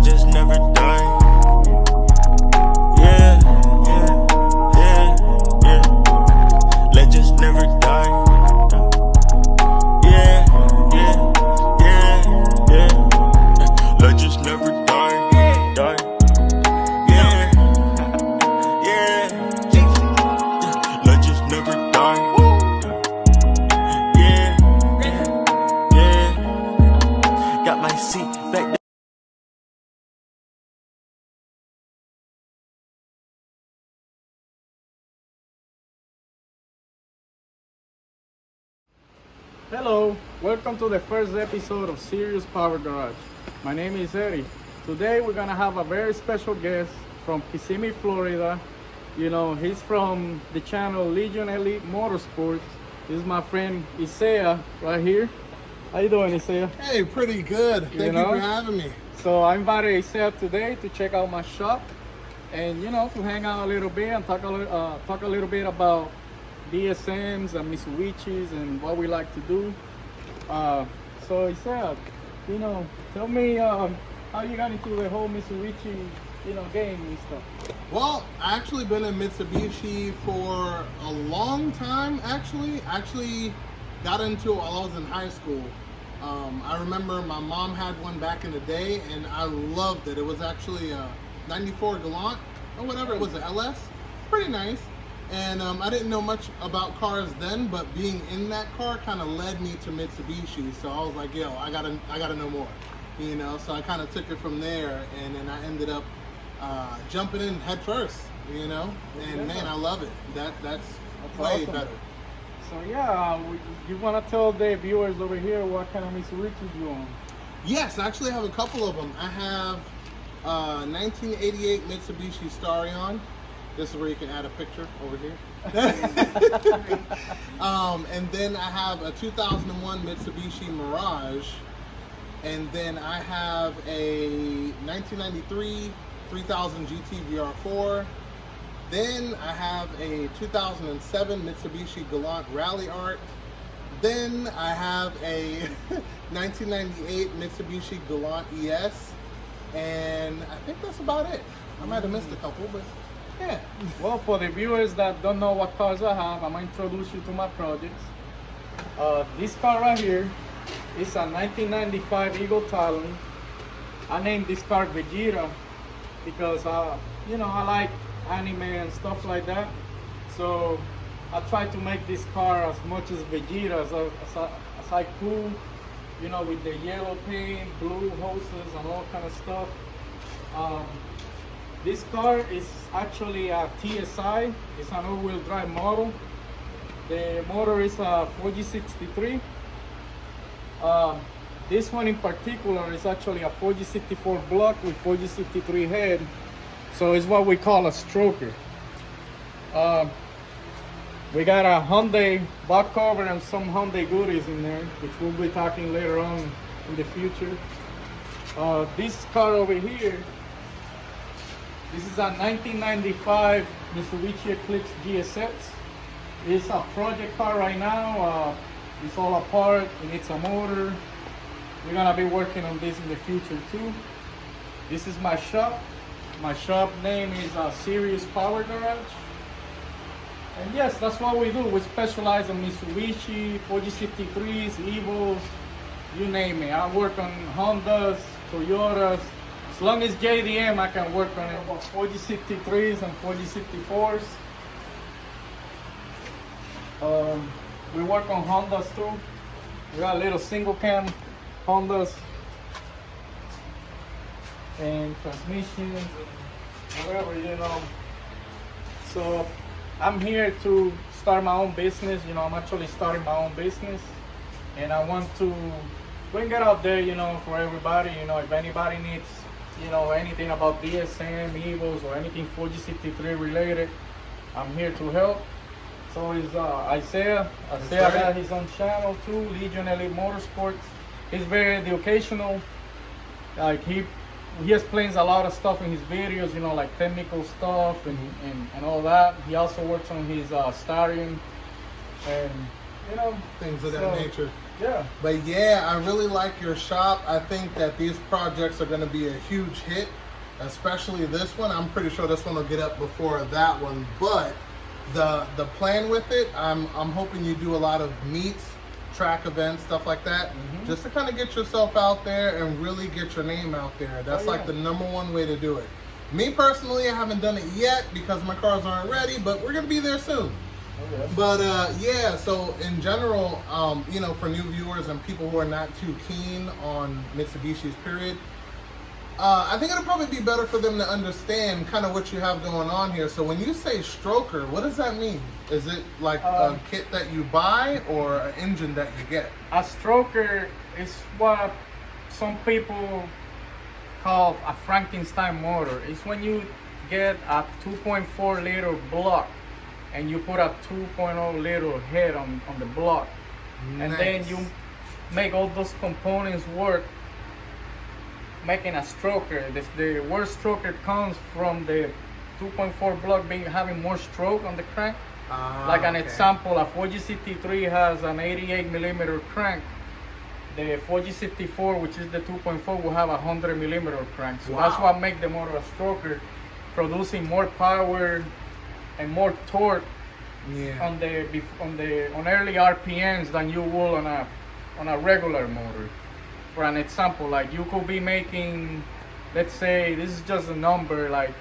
just never die. Yeah, yeah, yeah, yeah. Legends never die. Yeah, yeah, yeah, yeah. Legends never die, die. Yeah, yeah. Legends never die. Yeah, yeah. Got my seat back there. Hello, welcome to the first episode of SiriusPowerGarage. My name is Eddie. Today we're gonna have a very special guest from Kissimmee, Florida. You know, he's from the channel Legion Elite Motorsports. This is my friend Isaiah right here. How you doing, Isaiah? Hey, pretty good. Thank you for having me. So I invited Isaiah today to check out my shop and to hang out a little bit and talk a little bit about DSMs and Mitsubishis and what we like to do. So Isaiah, tell me how you got into the whole Mitsubishi, game and stuff. Well, I actually been in Mitsubishi for a long time. Actually got into it while I was in high school. I remember my mom had one back in the day, and I loved it. It was actually a '94 Galant or whatever. It was an LS, pretty nice. And I didn't know much about cars then, but being in that car kind of led me to Mitsubishi. So I was like, yo, I gotta know more, So I kind of took it from there, and then I ended up jumping in head first, And man, I love it. That's way awesome. better. So you want to tell the viewers over here what kind of Mitsubishi you own? Yes, I actually have a couple of them. I have 1988 Mitsubishi Starion. This is where you can add a picture over here. And then I have a 2001 Mitsubishi Mirage. And then I have a 1993 3000 GT VR4. Then I have a 2007 Mitsubishi Galant Rally Art. Then I have a 1998 Mitsubishi Galant ES. And I think that's about it. I might have missed a couple, but yeah. Well, for the viewers that don't know what cars I have, I'm going to introduce you to my projects. This car right here is a 1995 Eagle Talon. I named this car Vegeta because, I like anime and stuff like that. So I tried to make this car as much as Vegeta as I could, with the yellow paint, blue hoses, and all kind of stuff. This car is actually a TSI. It's an all-wheel drive model. The motor is a 4G63. This one in particular is actually a 4G64 block with 4G63 head. So it's what we call a stroker. We got a Hyundai back cover and some Hyundai goodies in there, which we'll be talking later on in the future. This car over here, this is a 1995 Mitsubishi Eclipse GSX. It's a project car right now. It's all apart. It needs a motor. We're gonna be working on this in the future too. This is my shop. My shop name is SiriusPowerGarage. And yes, that's what we do. We specialize in Mitsubishi, 4G63s, Evos, you name it. I work on Hondas, Toyotas. As long as JDM, I can work on it. 4G63s and 4G64s. We work on Hondas too. We got little single cam Hondas and transmissions and whatever, So I'm here to start my own business. I'm actually starting my own business, and I want to bring it out there, for everybody. If anybody needs, anything about DSM, Evos, or anything 4G63 related, I'm here to help. So is Isaiah. Isaiah got his own channel too, Legion Elite Motorsports. He's very educational. Like he explains a lot of stuff in his videos, like technical stuff and all that. He also works on his Starion and things of that nature. Yeah. But yeah, I really like your shop. I think that these projects are going to be a huge hit, especially this one. I'm pretty sure this one will get up before that one. But the plan with it, I'm hoping you do a lot of meets, track events, stuff like that, just to kind of get yourself out there and really get your name out there. That's like the #1 way to do it. Me personally, I haven't done it yet because my cars aren't ready, but we're gonna be there soon. Okay. But yeah, so in general, you know, for new viewers and people who are not too keen on Mitsubishi's period, I think it'll probably be better for them to understand kind of what you have going on here. So when you say stroker, what does that mean? Is it like a kit that you buy or an engine that you get? A stroker is what some people call a Frankenstein motor. It's when you get a 2.4 liter block and you put a 2.0 liter head on the block. And then you make all those components work, making a stroker. The word stroker comes from the 2.4 block having more stroke on the crank. Like an example, a 4G63 has an 88 millimeter crank. The 4G64, which is the 2.4, will have a 100 millimeter crank. So that's what makes the motor a stroker, producing more power and more torque on early RPMs than you will on a regular motor. For an example, like you could be making, let's say, this is just a number, like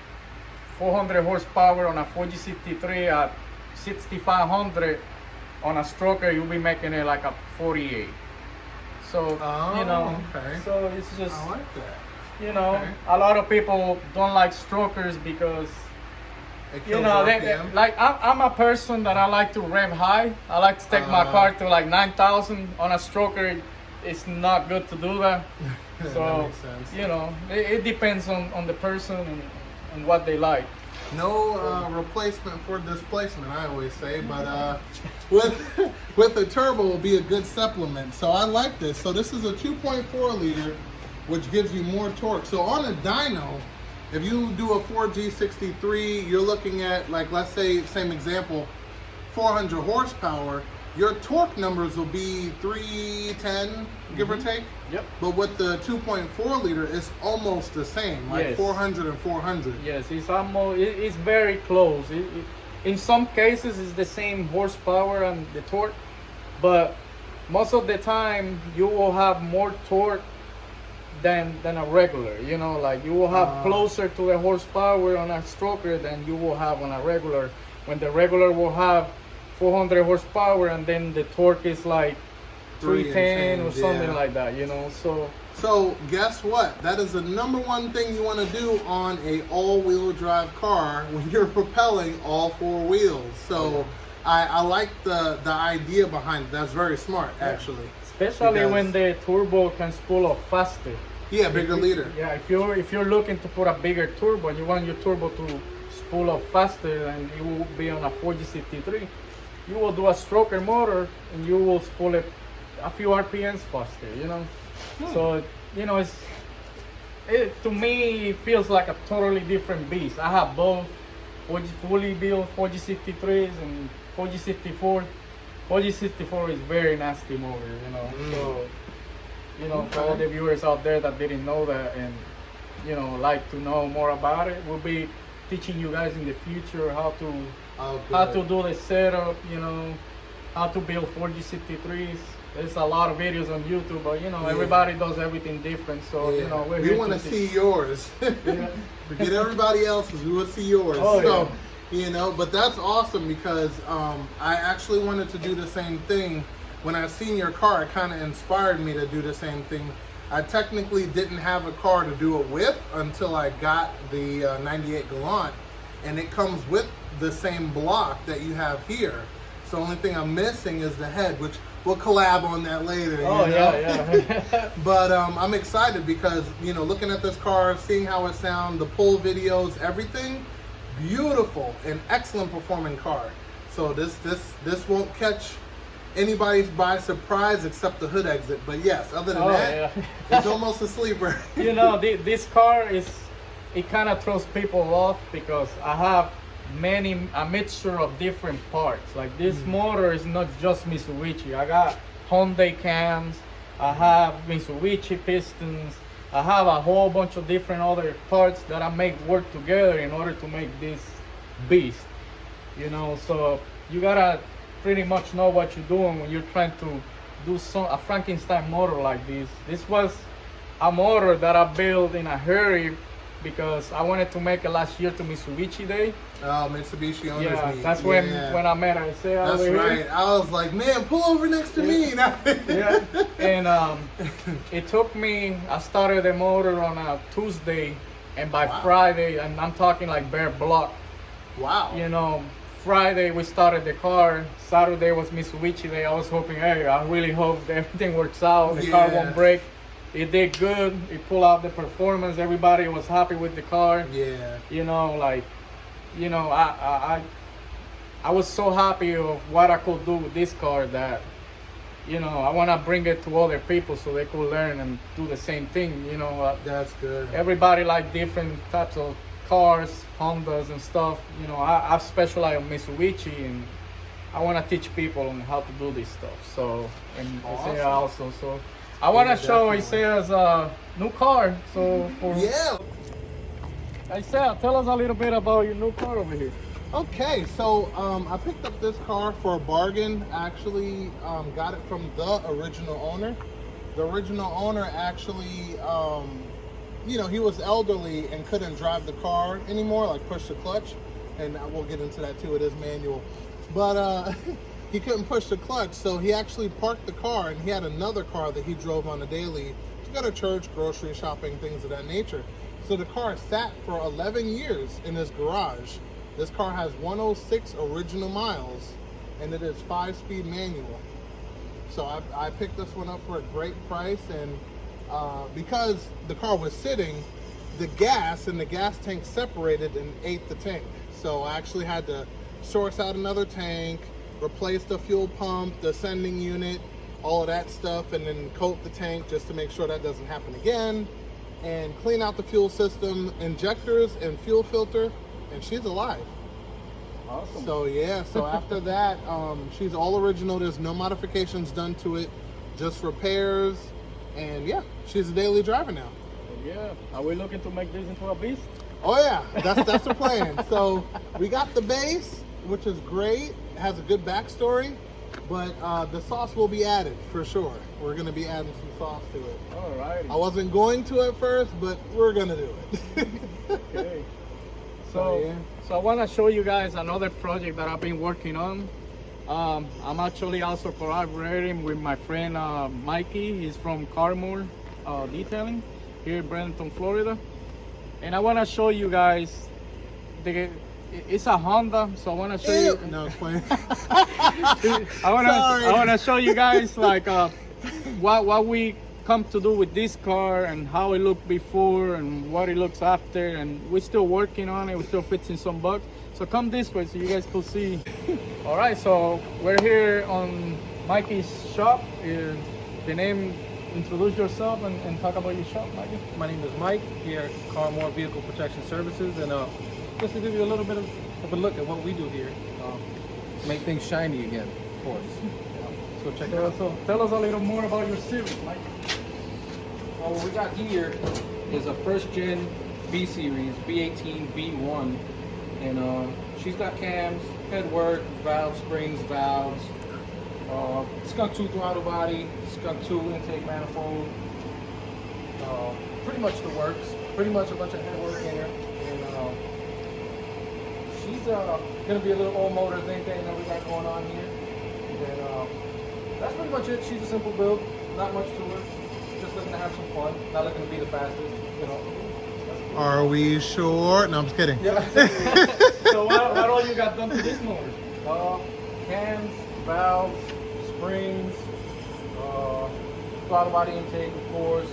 400 horsepower on a 4G63 at 6,500 on a stroker, you'll be making it like a 48. So, you know, so it's just, I like that. You know, a lot of people don't like strokers because, you know, like I'm a person that I like to rev high. I like to take my car to like 9,000 on a stroker. It's not good to do that. So, that makes sense. You know, it depends on the person and what they like. No replacement for displacement, I always say, but with a turbo will be a good supplement. So I like this. So this is a 2.4 liter, which gives you more torque. So on a dyno, if you do a 4G63, you're looking at, like, let's say, same example, 400 horsepower. Your torque numbers will be 310, give or take. Yep. But with the 2.4 liter, it's almost the same, like 400 and 400. Yes, it's almost, it's very close. In some cases, it's the same horsepower and the torque, but most of the time, you will have more torque than a regular. You know, like you will have closer to the horsepower on a stroker than you will have on a regular. When the regular will have 400 horsepower and then the torque is like 310 or something like that, you know. So guess what? That is the #1 thing you want to do on a all-wheel drive car when you're propelling all 4 wheels. So I like the idea behind it. That's very smart, actually. Especially when the turbo can spool up faster. Yeah, bigger liter. Yeah, if you're looking to put a bigger turbo and you want your turbo to spool up faster than it will be on a 4G63, you will do a stroker motor and you will spool it a few RPMs faster, you know. So, you know, to me, it feels like a totally different beast. I have both fully built 4G63s and 4G64. 4G64 is very nasty motor, you know. So, you know, for all the viewers out there that didn't know that and, you know, like to know more about it, we'll be teaching you guys in the future how to do the setup, you know, how to build 4G63s. There's a lot of videos on YouTube, but you know, everybody does everything different. So you know, we want to see yours. Forget everybody else's. We want to see yours. You know, but that's awesome because I actually wanted to do the same thing. When I seen your car, it kind of inspired me to do the same thing. I technically didn't have a car to do it with until I got the 98 Galant, and it comes with the same block that you have here. So the only thing I'm missing is the head, which we'll collab on that later. But I'm excited because, you know, looking at this car, seeing how it sounds, the pull videos, everything, beautiful and excellent performing car. So this won't catch anybody by surprise except the hood exit. But yes, other than that, it's almost a sleeper. You know, this car it kind of throws people off because I have a mixture of different parts. Like this motor is not just Mitsubishi. I got Hyundai cams. I have Mitsubishi pistons. I have a whole bunch of different other parts that I make work together in order to make this beast. You know, so you gotta pretty much know what you're doing when you're trying to do a Frankenstein motor like this. This was a motor that I built in a hurry because I wanted to make it last year to Mitsubishi Day. Oh, Mitsubishi owners Yeah, meet. that's when I met Isaiah. That's over right. Here. I was like, man, pull over next to me. Yeah, and it took me. I started the motor on a Tuesday, and by Friday, and I'm talking like bare block. Wow. You know, Friday we started the car. Saturday was Mitsubishi Day. I was hoping, hey, I really hope that everything works out. The car won't break. It did good. It pulled out the performance. Everybody was happy with the car. Yeah. You know, like, you know, I was so happy of what I could do with this car that, you know, I want to bring it to other people so they could learn and do the same thing. You know, That's good. everybody like different types of cars, Hondas and stuff. You know, I've specialized in Mitsubishi, and I want to teach people on how to do this stuff. So, and Isaiah also. So, I want to show Isaiah's new car. So, for Isaiah, tell us a little bit about your new car over here. Okay, so I picked up this car for a bargain. Actually, got it from the original owner. The original owner actually, you know, he was elderly and couldn't drive the car anymore, like push the clutch. And we'll get into that too. It is manual, but he couldn't push the clutch, so he actually parked the car, and he had another car that he drove on a daily to go to church, grocery shopping, things of that nature. So the car sat for 11 years in his garage. This car has 106 original miles, and it is 5-speed manual. So I picked this one up for a great price, and because the car was sitting, the gas in the gas tank separated and ate the tank. So I actually had to source out another tank, replace the fuel pump, the sending unit, all of that stuff, and then coat the tank just to make sure that doesn't happen again, and clean out the fuel system, injectors and fuel filter, and she's alive. Awesome. So yeah, so after that, she's all original. There's no modifications done to it, just repairs, and yeah, she's a daily driver now. Yeah, are we looking to make this into a beast? Oh yeah, that's the plan. So we got the base, which is great. It has a good backstory, but the sauce will be added for sure. We're gonna be adding some sauce to it. All right. I wasn't going to at first, but we're gonna do it. Okay. So I want to show you guys another project that I've been working on. I'm actually also collaborating with my friend Mikey. He's from Carmore Detailing here in Bradenton, Florida. And I want to show you guys, it's a Honda, so I want to show you. No, it's playing. I want to show you guys like what we come to do with this car and how it looked before and what it looks after, and we're still working on it. We're still fixing some bugs. So come this way so you guys can see. All right, so we're here on Mikey's shop. The name, introduce yourself and talk about your shop, Mikey. My name is Mike here at Carmore Vehicle Protection Services, and just to give you a little bit of a look at what we do here, make things shiny again, of course. Let's go check it out. So tell us a little more about your series, Mike. Well, what we got here is a first gen B series, B18, B1, and she's got cams, headwork, valves, springs, valves, skunk 2 throttle body, skunk 2 intake manifold, pretty much the works, pretty much a bunch of headwork in her, and she's gonna be a little old motor thing that we got going on here. And that's pretty much it. She's a simple build, not much to her. Just looking to have some fun, not looking to be the fastest, you know. Are we sure? No, I'm just kidding. Yeah. So what all you got done to this motor? Cams, valves, springs, throttle body intake, of course,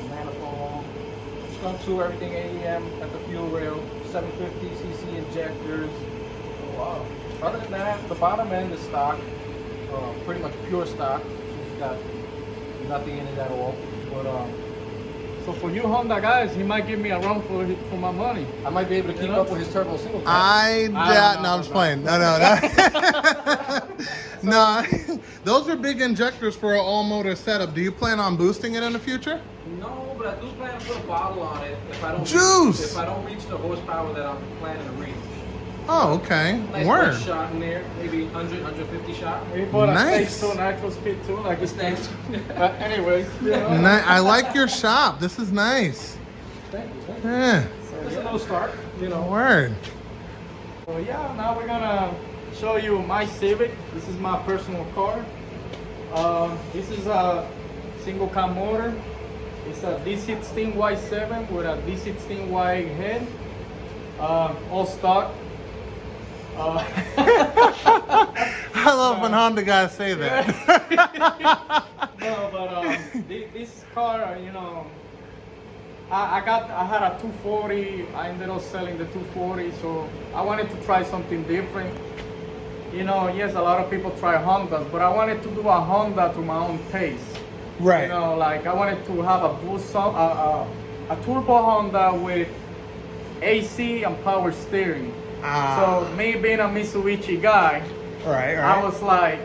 manifold, skunk 2, everything AEM at the fuel rail, 750cc injectors. Oh, wow. Other than that, the bottom end is stock, pretty much pure stock. She's got nothing in it at all. But So for you Honda guys, he might give me a run for my money. I might be able to keep You know? up with his turbo single cam. No, I'm just playing. No. No, those are big injectors for an all-motor setup. Do you plan on boosting it in the future? No, but I do plan to put a bottle on it if I don't Juice! if I don't reach the horsepower that I'm planning to reach. Oh, okay. Nice Word. quick shot in there, maybe 100, 150 shot. He bought a Nice. stage 2 nitro speed too, like This this thing. thing. But anyways, you know. I like your shop. This is nice. Thank you. Yeah. Just a little start, you know. Word. So yeah, now we're gonna show you my Civic. This is my personal car. This is a single cam motor. It's a D16Y7 with a D16Y head. All stock. I love when Honda guys say that. No, but this car, you know, I had a 240. I ended up selling the 240, so I wanted to try something different. You know, yes, a lot of people try Hondas, but I wanted to do a Honda to my own taste. Right. You know, like I wanted to have a boost, a turbo Honda with AC and power steering. So me being a Mitsubishi guy, Right. I was like,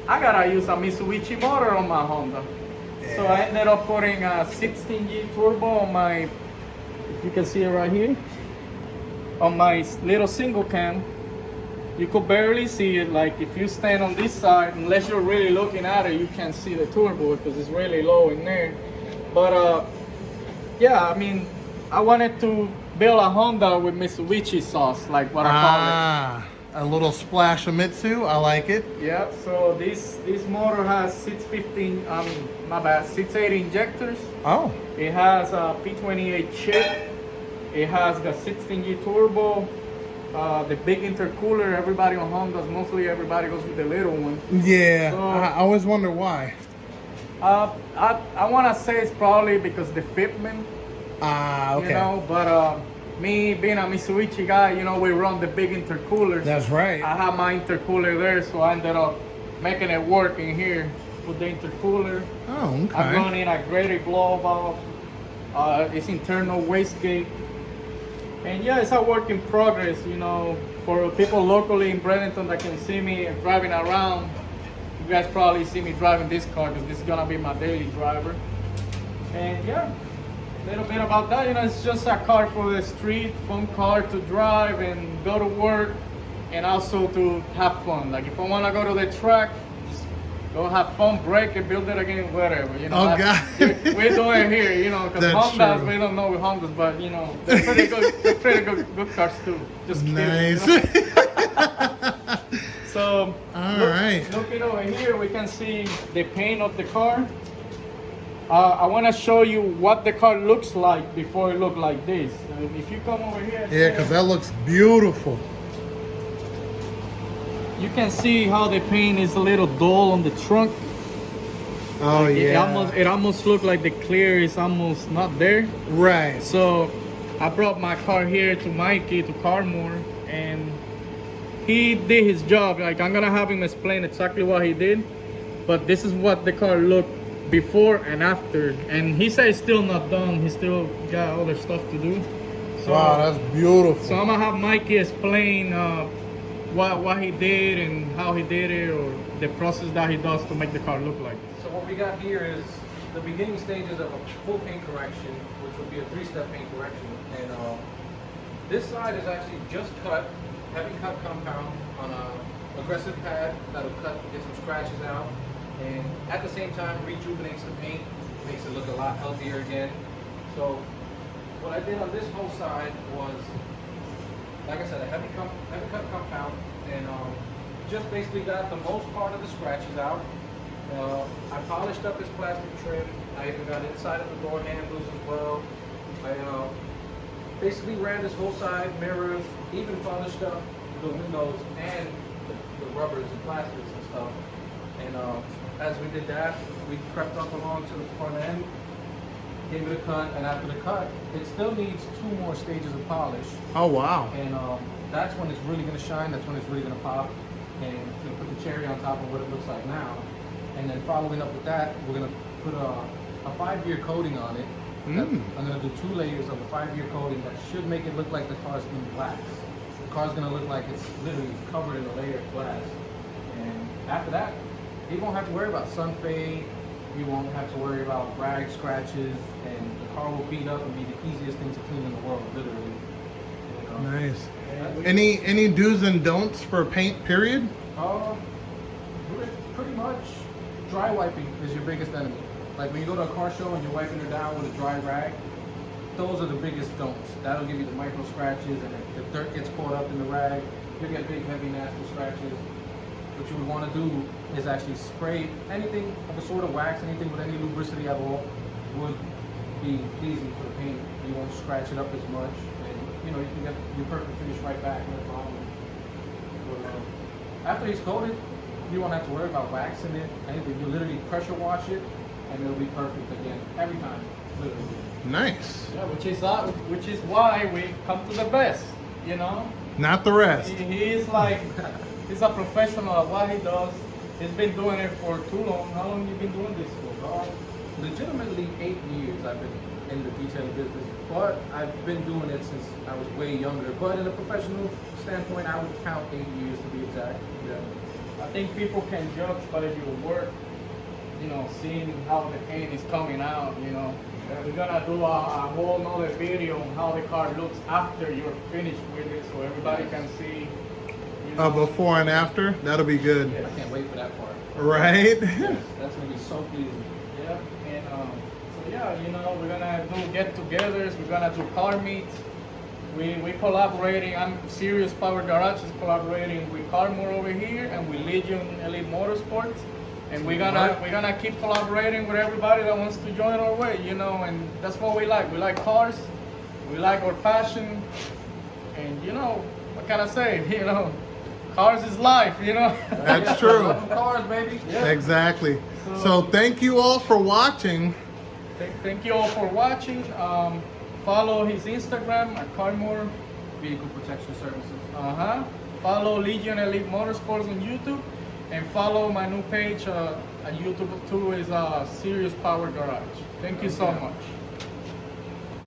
I gotta use a Mitsubishi motor on my Honda. So I ended up putting a 16G turbo on my, if you can see it right here, on my little single cam. You could barely see it. Like if you stand on this side, unless you're really looking at it, you can't see the turbo because it's really low in there. But yeah, I mean, I wanted to build a Honda with Mitsubishi sauce, like what I call it. A little splash of Mitsu. I like it. Yeah, so this motor has 680 injectors. Oh. It has a P28 chip. It has the 16G turbo, the big intercooler. Everybody on Hondas, mostly everybody goes with the little one. Yeah. So, I always wonder why. I want to say it's probably because the fitment. Okay. You know, but me being a Mitsubishi guy, you know, we run the big intercoolers. That's right. I have my intercooler there, so I ended up making it work in here with the intercooler. Oh, okay. I'm running a graded blow valve. It's internal wastegate. And yeah, it's a work in progress, you know, for people locally in Bradenton that can see me driving around. You guys probably see me driving this car because this is gonna be my daily driver. And yeah, a little bit about that, you know, it's just a car for the street, fun car to drive and go to work and also to have fun. Like if I wanna go to the track, just go have fun, break it, build it again, whatever, you know. Oh, God. We do it here, you know, because That's Hondas, true. we don't know with Hondas, but you know, they're pretty good cars too. Just kidding. Nice. You know? So, Alright. looking over here, we can see the paint of the car. I want to show you what the car looks like before it looked like this. If you come over here, Yeah, because that looks beautiful. you can see how the paint is a little dull on the trunk. Oh, Like, yeah. It almost looks like the clear is almost not there. Right. So I brought my car here to Mikey, to Carmore, and he did his job. Like I'm gonna have him explain exactly what he did, but this is what the car looked before and after. And he said it's still not done. He still got other stuff to do. So, Wow, that's beautiful. so I'm gonna have Mikey explain what he did and how he did it, or the process that he does to make the car look like. So what we got here is the beginning stages of a full paint correction, which would be a 3-step paint correction. And this side is actually just cut, heavy cut compound on a aggressive pad that'll cut, get some scratches out, and at the same time rejuvenates the paint, makes it look a lot healthier again. So what I did on this whole side was, like I said, a heavy cut compound, and just basically got the most part of the scratches out. I polished up this plastic trim. I even got inside of the door handles as well. I basically ran this whole side, mirrors, even polished up the windows and the rubbers and plastics and stuff. And as we did that, we crept up along to the front end, gave it a cut, and after the cut, it still needs 2 more stages of polish. Oh, wow. And that's when it's really going to shine, that's when it's really going to pop, and put the cherry on top of what it looks like now. And then following up with that, we're going to put a 5-year coating on it, Mm. I'm gonna do 2 layers of a 5-year coating that should make it look like the car's in glass. The car's gonna look like it's literally covered in a layer of glass. And after that, you won't have to worry about sun fade. You won't have to worry about rag scratches, and the car will beat up and be the easiest thing to clean in the world, literally. You know? Nice. And Any do's and don'ts for paint, period? pretty much, dry wiping is your biggest enemy. Like when you go to a car show and you're wiping her down with a dry rag, those are the biggest don'ts. That'll give you the micro scratches, and if dirt gets caught up in the rag, you'll get big, heavy, nasty scratches. What you would want to do is actually spray anything of a sort of wax, anything with any lubricity at all would be pleasing for the paint. You won't scratch it up as much, and you know you can get your perfect finish right back, no problem. But, after he's coated, you won't have to worry about waxing it, anything. You literally pressure wash it, and it'll be perfect again every time, literally. Nice. Yeah, which is why we come to the best, you know. Not the rest. He is like, he's a professional at what he does. He's been doing it for too long. How long have you been doing this for? Legitimately 8 years I've been in the detailing business, but I've been doing it since I was way younger. But in a professional standpoint, I would count 8 years to be exact. Yeah. I think people can judge by your work, you know, seeing how the paint is coming out, you know. We're gonna do a whole nother video on how the car looks after you're finished with it, so everybody can see, you know. Before and after? That'll be good. I can't wait for that part. Right? Yes, that's gonna be so pleasing. Yeah, and so yeah, you know, we're gonna do get-togethers, we're gonna do car meets. We collaborating. SiriusPowerGarage is collaborating with Carmore over here and with Legion Elite Motorsports, and we're gonna keep collaborating with everybody that wants to join our way, you know. And that's what we like. We like cars, we like our passion, and you know, what can I say? You know, cars is life, you know. That's true. Love of cars, baby. Yeah. Exactly. So thank you all for watching. Thank you all for watching. Follow his Instagram at Carmore Vehicle Protection Services. Follow Legion Elite Motorsports on YouTube, and follow my new page at YouTube too, is SiriusPowerGarage. Thank you so much.